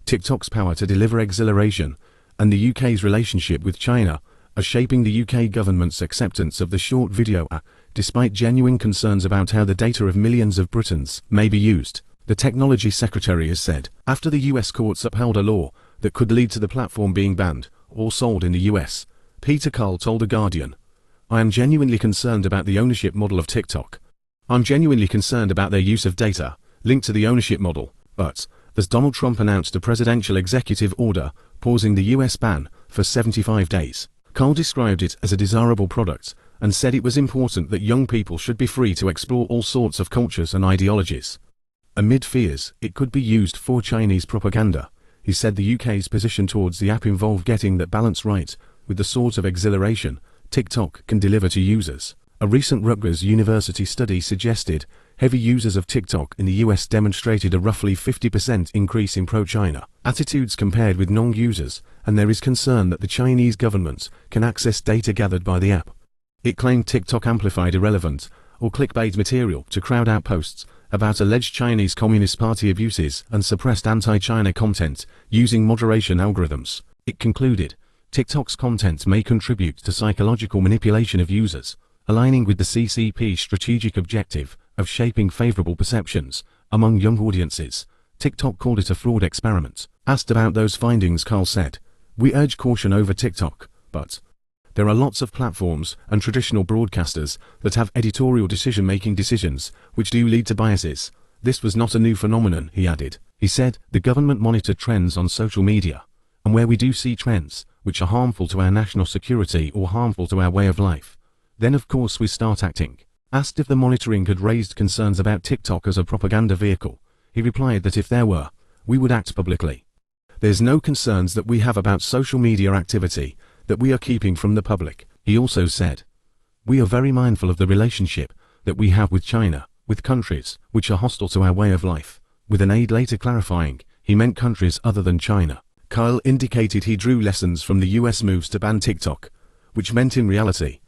TikTok's power to deliver exhilaration, and the UK's relationship with China are shaping the UK government's acceptance of the short video app, despite genuine concerns about how the data of millions of Britons may be used, the technology secretary has said, after the US courts upheld a law that could lead to the platform being banned or sold in the US. Peter Carl told The Guardian, "I am genuinely concerned about the ownership model of TikTok. I'm genuinely concerned about their use of data linked to the ownership model, but as Donald Trump announced a presidential executive order pausing the US ban for 75 days. Carl described it as a desirable product and said it was important that young people should be free to explore all sorts of cultures and ideologies. Amid fears it could be used for Chinese propaganda, he said the UK's position towards the app involved getting that balance right with the sort of exhilaration TikTok can deliver to users. A recent Rutgers University study suggested heavy users of TikTok in the US demonstrated a roughly 50% increase in pro-China attitudes compared with non-users, and there is concern that the Chinese government can access data gathered by the app. It claimed TikTok amplified irrelevant or clickbait material to crowd out posts about alleged Chinese Communist Party abuses and suppressed anti-China content using moderation algorithms. It concluded, TikTok's content may contribute to psychological manipulation of users, aligning with the CCP's strategic objective of shaping favorable perceptions among young audiences. TikTok called it a fraud experiment. Asked about those findings, Carl said, "We urge caution over TikTok, but there are lots of platforms and traditional broadcasters that have editorial decision-making decisions which do lead to biases. This was not a new phenomenon," he added. He said, "The government monitored trends on social media, and where we do see trends which are harmful to our national security or harmful to our way of life, then of course we start acting." Asked if the monitoring had raised concerns about TikTok as a propaganda vehicle, he replied that if there were, we would act publicly. "There's no concerns that we have about social media activity that we are keeping from the public." He also said, "We are very mindful of the relationship that we have with China, with countries which are hostile to our way of life," with an aide later clarifying he meant countries other than China. Kyle indicated he drew lessons from the US moves to ban TikTok, which meant in reality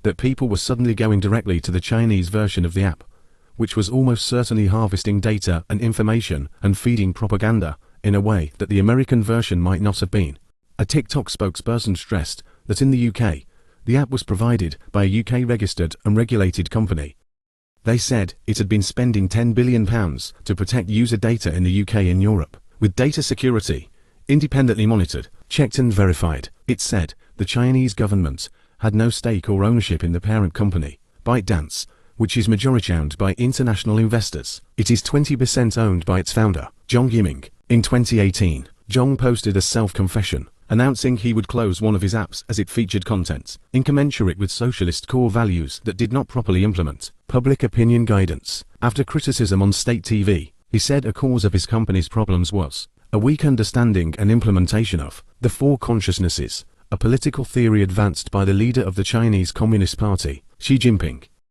that people were suddenly going directly to the Chinese version of the app, which was almost certainly harvesting data and information and feeding propaganda in a way that the American version might not have been. A TikTok spokesperson stressed that in the UK, the app was provided by a UK-registered and regulated company. They said it had been spending £10 billion to protect user data in the UK and Europe, with data security independently monitored, checked and verified. It said the Chinese government had no stake or ownership in the parent company, ByteDance, which is majority-owned by international investors. It is 20% owned by its founder, Zhong Yiming. In 2018, Zhong posted a self-confession, announcing he would close one of his apps as it featured content incommensurate with socialist core values that did not properly implement public opinion guidance. After criticism on state TV, he said a cause of his company's problems was a weak understanding and implementation of the Four Consciousnesses, a political theory advanced by the leader of the Chinese Communist Party, Xi Jinping.